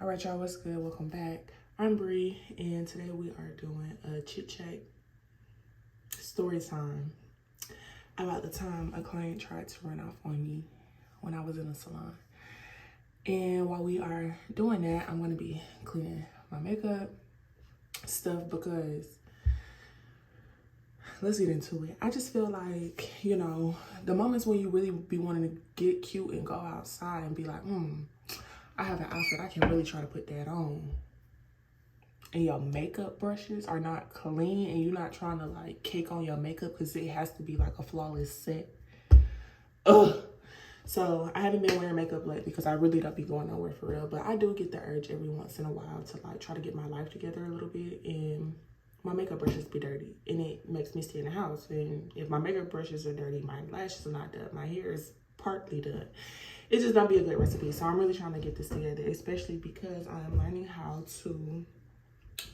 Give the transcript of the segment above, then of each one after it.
All right, y'all, what's good? Welcome back. I'm Bree, and today we are doing a chit chat story time about the time a client tried to run off on me when I was in a salon. And while we are doing that, I'm going to be cleaning my makeup stuff because let's get into it. I just feel like, you know, the moments when you really be wanting to get cute and go outside and be like, I have an outfit, I can really try to put that on. And your makeup brushes are not clean and you're not trying to like cake on your makeup because it has to be like a flawless set. Ugh. So I haven't been wearing makeup lately because I really don't be going nowhere for real. But I do get the urge every once in a while to like try to get my life together a little bit. And my makeup brushes be dirty and it makes me stay in the house. And if my makeup brushes are dirty, my lashes are not done, my hair is partly done. It just don't be a good recipe. So I'm really trying to get this together, especially because I'm learning how to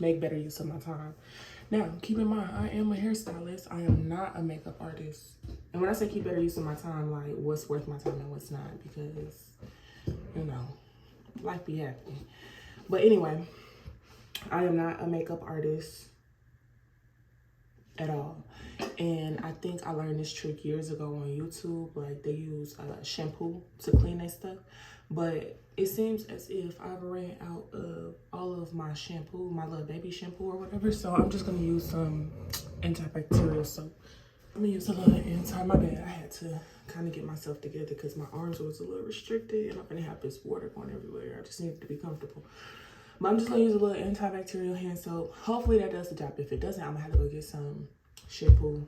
make better use of my time. Now, keep in mind, I am a hairstylist. I am not a makeup artist. And when I say keep better use of my time, like what's worth my time and what's not, because, you know, life be happening. But anyway, I am not a makeup artist at all. And I think I learned this trick years ago on YouTube. Like they use shampoo to clean that stuff, but it seems as if I've ran out of all of my shampoo, my little baby shampoo or whatever. So I'm just gonna use some antibacterial soap. I'm gonna use a little my bad. I had to kind of get myself together because my arms was a little restricted and I'm gonna have this water going everywhere. I just needed to be comfortable. But I'm just gonna use a little antibacterial hand soap. Hopefully that does the job. If it doesn't, I'm gonna have to go get some shampoo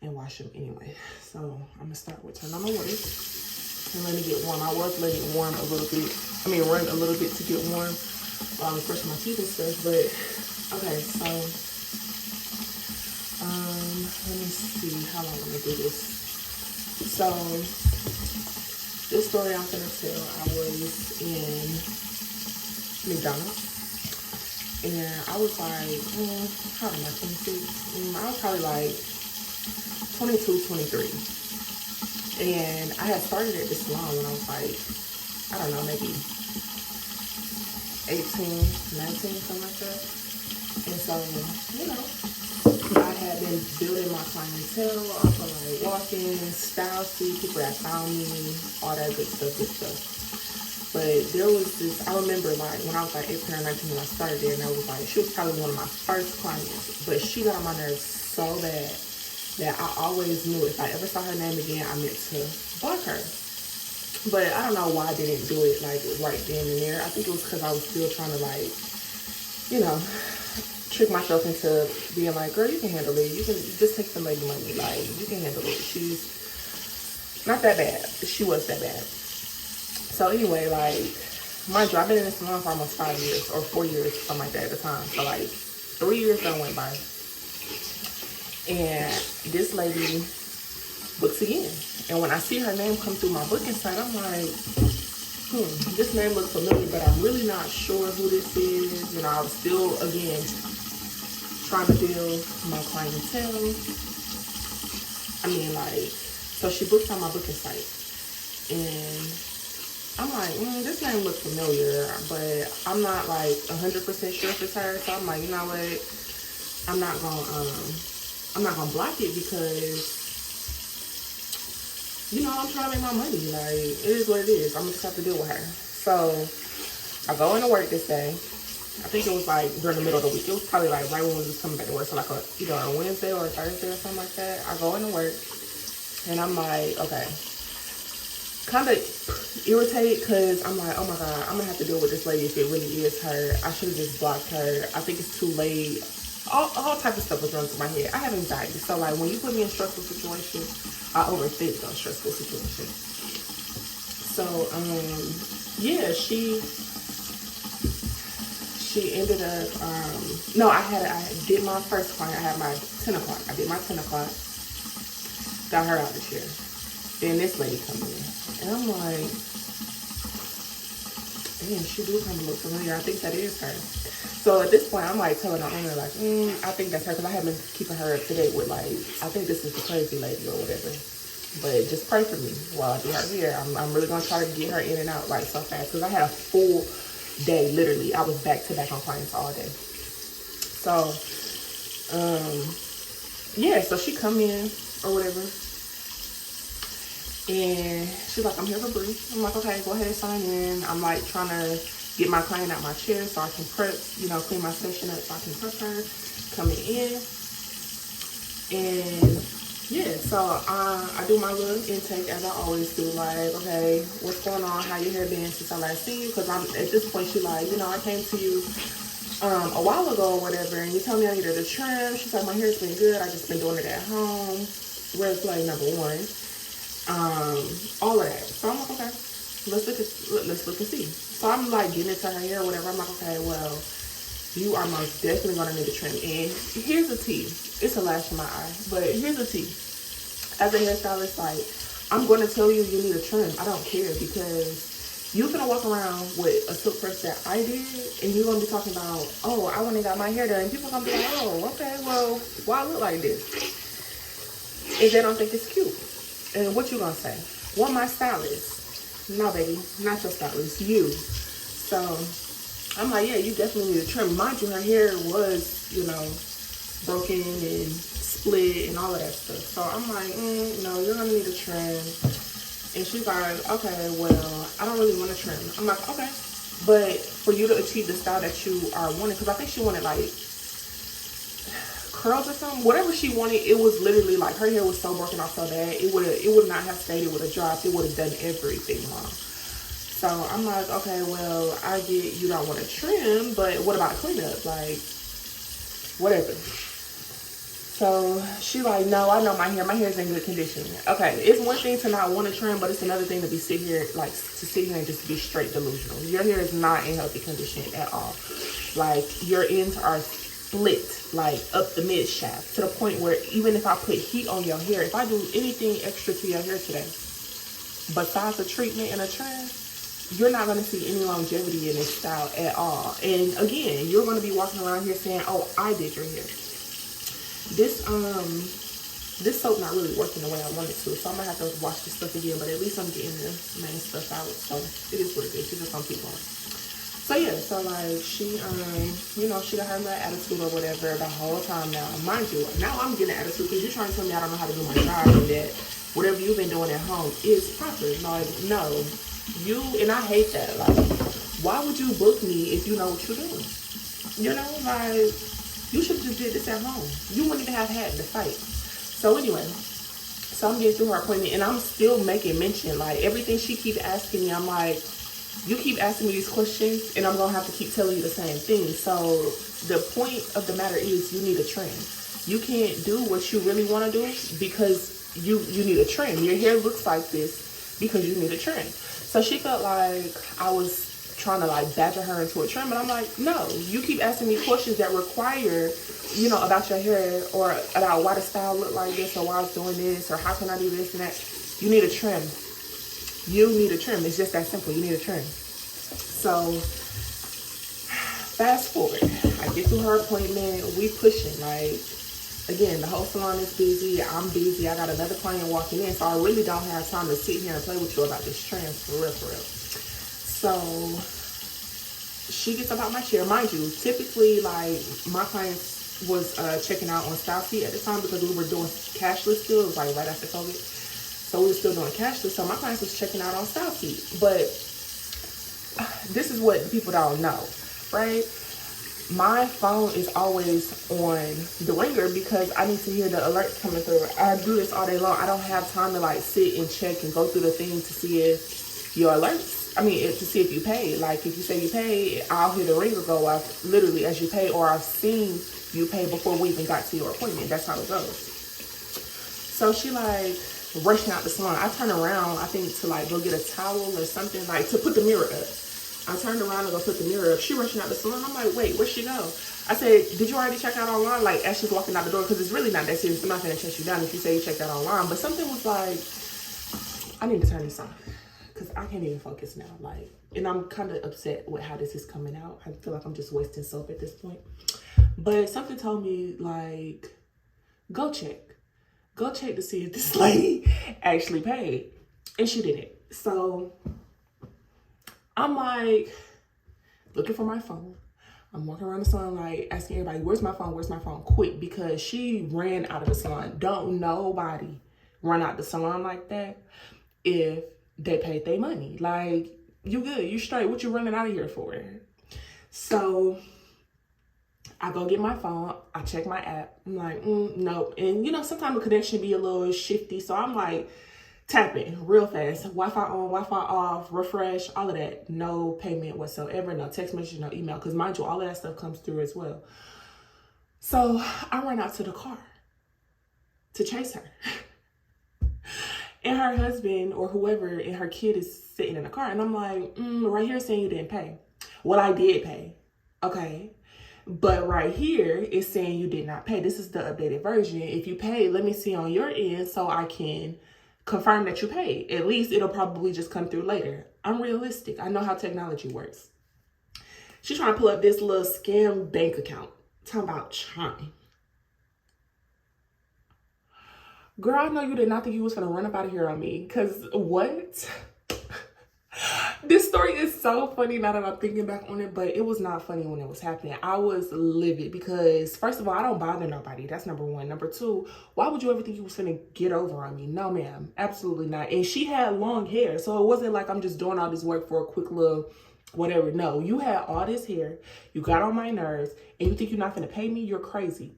and wash them anyway. So I'm gonna start with turn on the water and let it get warm. I was letting it warm a little bit. Run a little bit to get warm while I was brushing my teeth and stuff. But okay, so let me see how long I'm gonna do this. So this story I'm gonna tell, I was in McDonald's. And I was like, how old am I, 26? I was probably like 22, 23. And I had started at this salon when I was like, I don't know, maybe 18, 19, something like that. And so, you know, I had been building my clientele off of like walk-in, style see, people that found me, all that good stuff. But there was this, I remember like when I was like 18 or 19 when I started there, and I was like, she was probably one of my first clients, but she got on my nerves so bad that I always knew if I ever saw her name again, I meant to block her. But I don't know why I didn't do it like right then and there. I think it was because I was still trying to like, you know, trick myself into being like, girl, you can handle it. You can just take the lady money. Like, you can handle it. She's not that bad. She was that bad. So anyway, like, mind you, I've been in this salon for almost 5 years or 4 years, something like that at the time. So like 3 years done went by. And this lady books again. And when I see her name come through my booking site, I'm like, this name looks familiar, but I'm really not sure who this is. You know, I was still, again, trying to build my clientele. So she books on my booking site. And I'm like, this name looks familiar, but I'm not like 100% sure if it's her. So I'm like, you know what? I'm not gonna block it because, you know, I'm trying to make my money. Like, it is what it is. I'm just have to deal with her. So I go into work this day. I think it was like during the middle of the week. It was probably like right when we was coming back to work. So like either on a Wednesday or a Thursday or something like that. I go into work and I'm like, okay. Kind of irritated because I'm like, oh my God, I'm gonna have to deal with this lady if it really is her. I should have just blocked her. I think it's too late. All type of stuff was running through my head. I have anxiety. So like when you put me in stressful situations, I overthink those stressful situations. So yeah, she ended up no, I did my first client. I had my 10 o'clock. I did my 10 o'clock. Got her out the chair. Then this lady come in. And I'm like, damn, she do kind of look familiar. I think that is her. So at this point, I'm like telling the owner, like, I think that's her. Because I have been keeping her up to date with, like, I think this is the crazy lady or whatever. But just pray for me while I do her hair. I'm really going to try to get her in and out, like, so fast. Because I had a full day, literally. I was back to back on clients all day. So, yeah, so she come in or whatever. And she's like, I'm here for Bree. I'm like, okay, go ahead and sign in. I'm like trying to get my client out my chair so I can prep, you know, clean my station up so I can prep her coming in. And yeah, so I do my little intake as I always do. Like, okay, what's going on? How your hair been since I last seen you? Because I'm at this point, she like, you know, I came to you a while ago or whatever, and you told me I needed a trim. She's like, my hair's been good. I just been doing it at home. Red flag number one. All of that. So I'm like, okay, let's look and see. So I'm like getting into her hair or whatever. I'm like, okay, well, you are most definitely gonna need a trim. And here's the tea. It's a lash in my eye, but here's the tea. As a hairstylist, like, I'm gonna tell you you need a trim. I don't care, because you're gonna walk around with a silk press that I did, and you're gonna be talking about, oh, I went and got my hair done. And people gonna be like, oh, okay, well, why I look like this? If they don't think it's cute. And what you gonna say? Well, my stylist. No, baby, not your stylist, you. So I'm like, yeah, you definitely need a trim. Mind you, her hair was, you know, broken and split and all of that stuff. So I'm like, no, you're gonna need a trim. And she's like, okay, well, I don't really want a trim. I'm like, okay, but for you to achieve the style that you are wanting, because I think she wanted like curls or something, whatever she wanted, it was literally like her hair was so broken off so bad, it would not have stayed, it would have dropped, it would have done everything wrong. So I'm like, okay, well, I get you don't want to trim, but what about cleanup? Like, whatever. So she like, no, I know my hair's in good condition. Okay, it's one thing to not want to trim, but it's another thing to sit here and just be straight delusional. Your hair is not in healthy condition at all. Like, your ends are split, like up the mid shaft, to the point where even if I put heat on your hair, if I do anything extra to your hair today, besides a treatment and a trim, you're not going to see any longevity in this style at all. And again, you're going to be walking around here saying, oh, I did your hair. This soap not really working the way I want it to, so I'm gonna have to wash this stuff again, but at least I'm getting the main stuff out. So it is what it is. She's just gonna keep going. So yeah, so like she you know, she got her little attitude or whatever the whole time. Now mind you, now I'm getting an attitude because you're trying to tell me I don't know how to do my job, and that whatever you've been doing at home is proper. Like, no, you, and I hate that. Like, why would you book me if you know what you're doing? You know, like, you should have just did this at home. You wouldn't even have had the fight. So anyway, so I'm getting through her appointment, and I'm still making mention, like, everything she keeps asking me, I'm like, you keep asking me these questions, and I'm going to have to keep telling you the same thing. So the point of the matter is you need a trim. You can't do what you really want to do because you need a trim. Your hair looks like this because you need a trim. So she felt like I was trying to like badger her into a trim, but I'm like, no, you keep asking me questions that require, you know, about your hair or about why the style look like this or why I was doing this or how can I do this and that. You need a trim. You need a trim. It's just that simple. You need a trim. So fast forward, I get to her appointment, we pushing, like, again, the whole salon is busy, I'm busy, I got another client walking in, so I really don't have time to sit here and play with you about this trim, for real, for real. So she gets up out my chair. Mind you, typically, like, my clients was checking out on Style Seat at the time because we were doing cashless still. It was like right after COVID. So we were still doing cashless. So my clients was checking out on Style Seat. But this is what people don't know, right? My phone is always on the ringer because I need to hear the alerts coming through. I do this all day long. I don't have time to like sit and check and go through the thing to see if your alerts, to see if you pay. Like, if you say you pay, I'll hear the ringer go off literally as you pay, or I've seen you pay before we even got to your appointment. That's how it goes. So she like rushing out the salon. I turn around, I think, to like go get a towel or something, like to put the mirror up. I turned around to go put the mirror up. She rushing out the salon. I'm like, wait, where'd she go? I said, did you already check out online? Like, as she's walking out the door, because it's really not that serious. I'm not going to chase you down if you say you checked out online. But something was like, I need to turn this off because I can't even focus now. Like, and I'm kind of upset with how this is coming out. I feel like I'm just wasting soap at this point. But something told me, like, go check. Go check to see if this lady actually paid. And she didn't. So I'm like, looking for my phone. I'm walking around the salon like asking everybody, where's my phone? Where's my phone? Quick, because she ran out of the salon. Don't nobody run out the salon like that if they paid their money. Like, you good, you straight. What you running out of here for? So I go get my phone. I check my app. I'm like, nope. And you know, sometimes the connection be a little shifty. So I'm like, tapping real fast. Wi-Fi on, Wi-Fi off, refresh, all of that. No payment whatsoever, no text message, no email. Because mind you, all of that stuff comes through as well. So I run out to the car to chase her. And her husband or whoever and her kid is sitting in the car. And I'm like, right here saying you didn't pay. Well, I did pay. Okay. But right here is saying you did not pay. This is the updated version. If you paid, let me see on your end so I can confirm that you paid. At least it'll probably just come through later. I'm realistic. I know how technology works. She's trying to pull up this little scam bank account. Talking about Chime. Girl, I know you did not think you was gonna run up out of here on me. Cause what? This story is so funny now that I'm thinking back on it, but it was not funny when it was happening. I was livid because, first of all, I don't bother nobody. That's number one. Number two, why would you ever think you was gonna get over on me? No, ma'am. Absolutely not. And she had long hair, so it wasn't like I'm just doing all this work for a quick little whatever. No, you had all this hair. You got on my nerves, and you think you're not gonna pay me? You're crazy.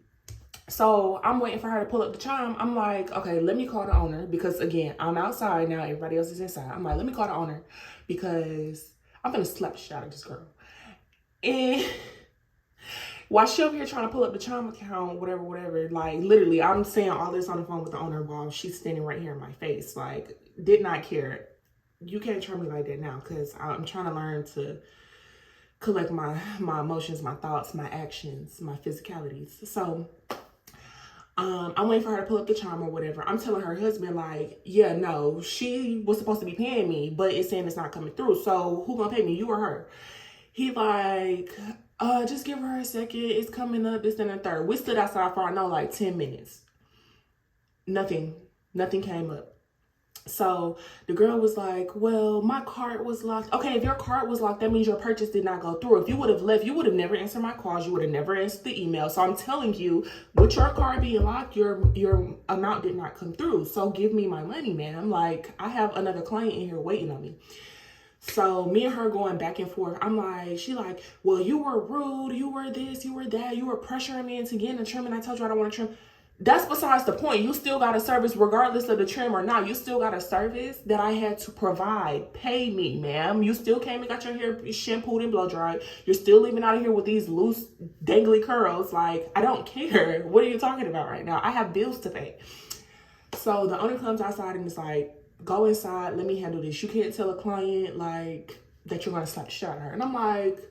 So I'm waiting for her to pull up the Chime. I'm like, okay, let me call the owner because, again, I'm outside now. Everybody else is inside. I'm like, let me call the owner because I'm going to slap the shit out of this girl. And while she over here trying to pull up the Chime account, whatever, like, literally, I'm saying all this on the phone with the owner while she's standing right here in my face. Like, did not care. You can't try me like that now because I'm trying to learn to collect my emotions, my thoughts, my actions, my physicalities. So I'm waiting for her to pull up the Chime or whatever. I'm telling her husband, like, yeah, no, she was supposed to be paying me, but it's saying it's not coming through. So who gonna pay me, you or her? He like, just give her a second. It's coming up, this and the third. We stood outside for, I know, like 10 minutes. Nothing came up. So the girl was like, well, my cart was locked. Okay, if your cart was locked, that means your purchase did not go through. If you would have left, you would have never answered my calls. You would have never answered the email. So I'm telling you, with your cart being locked, your amount did not come through. So give me my money, ma'am. Like, I have another client in here waiting on me. So me and her going back and forth. I'm like, she like, well, you were rude. You were this, you were that. You were pressuring me into getting a trim. And I told you I don't want to trim. That's besides the point. You still got a service regardless of the trim or not. You still got a service that I had to provide. Pay me, ma'am. You still came and got your hair shampooed and blow dried. You're still leaving out of here with these loose, dangly curls. Like, I don't care. What are you talking about right now? I have bills to pay. So the owner comes outside and is like, go inside. Let me handle this. You can't tell a client, like, that you're going to slap the shit out of her. And I'm like,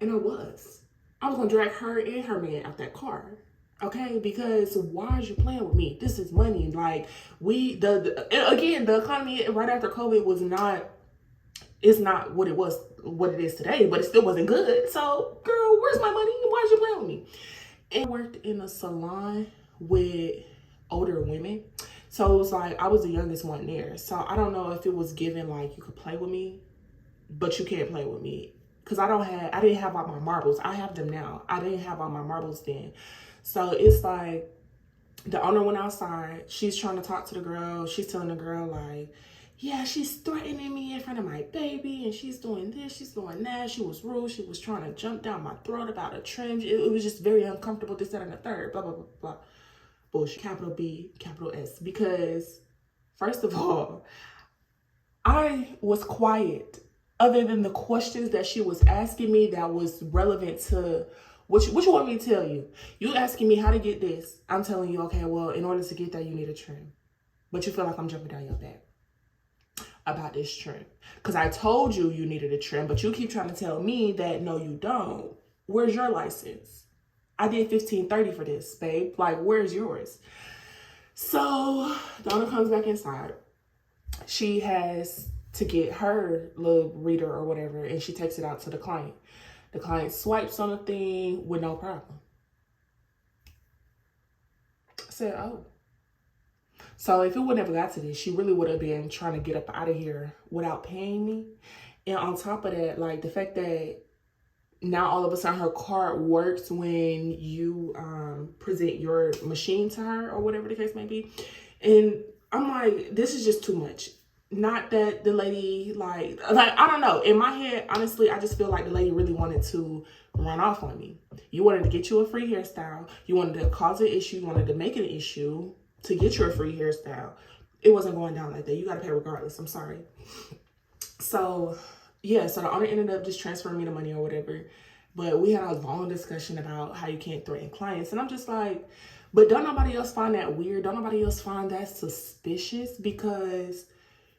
and I was going to drag her and her man out that car. Okay, because why is you playing with me? This is money. Like, again, the economy right after COVID it's not what it is today, but it still wasn't good. So, girl, where's my money? Why is you playing with me? And I worked in a salon with older women. So it was like, I was the youngest one there. So I don't know if it was given like, you could play with me, but you can't play with me. Cause I didn't have all my marbles. I have them now. I didn't have all my marbles then. So it's like the owner went outside. She's trying to talk to the girl. She's telling the girl like, yeah, she's threatening me in front of my baby. And she's doing this, she's doing that. She was rude. She was trying to jump down my throat about a trim. It was just very uncomfortable, this, that, and the third, blah, blah, blah, blah. Bullshit, capital B, capital S. Because first of all, I was quiet other than the questions that she was asking me that was relevant to what you want me to tell you. You asking me how to get this. I'm telling you, okay, well, in order to get that, you need a trim. But you feel like I'm jumping down your back about this trim. Because I told you you needed a trim, but you keep trying to tell me that, no, you don't. Where's your license? I did $15.30 for this, babe. Like, where's yours? So Donna comes back inside. She has to get her little reader or whatever, and she takes it out to the client. The client swipes on the thing with no problem. I said, oh. So if it would never got to this, she really would have been trying to get up out of here without paying me. And on top of that, like the fact that now all of a sudden her card works when you present your machine to her or whatever the case may be. And I'm like, this is just too much. Not that the lady, like I don't know. In my head, honestly, I just feel like the lady really wanted to run off on me. You wanted to get you a free hairstyle. You wanted to cause an issue. You wanted to make it an issue to get you a free hairstyle. It wasn't going down like that. You got to pay regardless. I'm sorry. So, yeah. So the owner ended up just transferring me the money or whatever. But we had a long discussion about how you can't threaten clients. And I'm just like, but don't nobody else find that weird? Don't nobody else find that suspicious? Because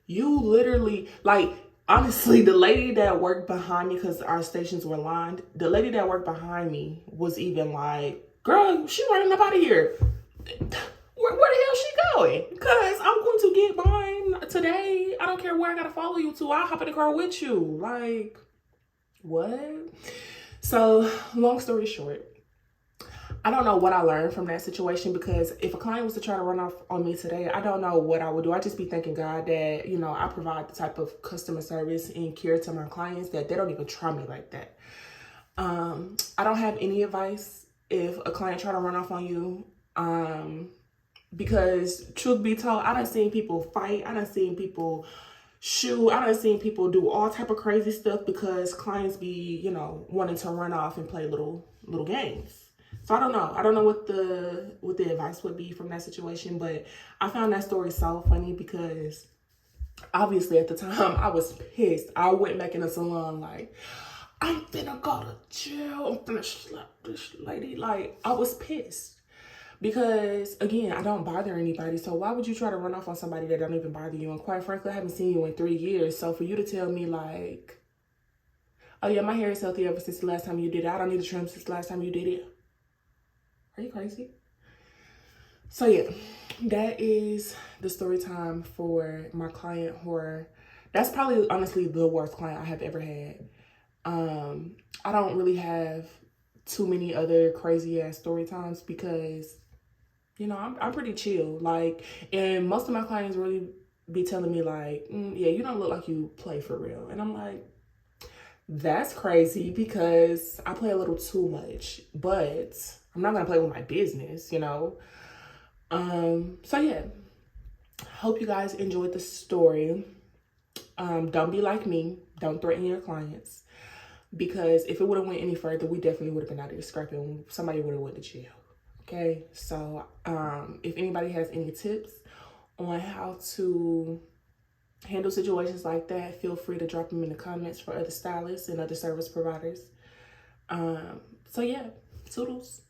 you literally, like, honestly, the lady that worked behind me, because our stations were lined, the lady that worked behind me was even like, girl, she running up out of here. Where the hell she going? Because I'm going to get mine today. I don't care where I got to follow you to. I'll hop in the car with you. Like, what? So, long story short, I don't know what I learned from that situation, because if a client was to try to run off on me today, I don't know what I would do. I just be thanking God that, you know, I provide the type of customer service and care to my clients that they don't even try me like that. I don't have any advice if a client try to run off on you, because truth be told, I done seen people fight. I done seen people shoot. I done seen people do all type of crazy stuff because clients be, you know, wanting to run off and play little games. So I don't know. I don't know what the advice would be from that situation, but I found that story so funny because obviously at the time I was pissed. I went back in the salon like, I'm finna go to jail. I'm finna slap this lady. Like, I was pissed because, again, I don't bother anybody. So why would you try to run off on somebody that don't even bother you? And quite frankly, I haven't seen you in 3 years. So for you to tell me like, oh yeah, my hair is healthy ever since the last time you did it. I don't need to trim since the last time you did it. Are you crazy? So yeah, that is the story time for my client horror. That's probably honestly the worst client I have ever had. I don't really have too many other crazy ass story times because, you know, I'm pretty chill. Like, and most of my clients really be telling me like, yeah, you don't look like you play for real. And I'm like, that's crazy because I play a little too much, but I'm not going to play with my business, you know? So yeah, hope you guys enjoyed the story. Don't be like me. Don't threaten your clients, because if it would have went any further, we definitely would have been out there scrapping. Somebody would have went to jail. Okay. So, if anybody has any tips on how to handle situations like that, feel free to drop them in the comments for other stylists and other service providers. So yeah, toodles.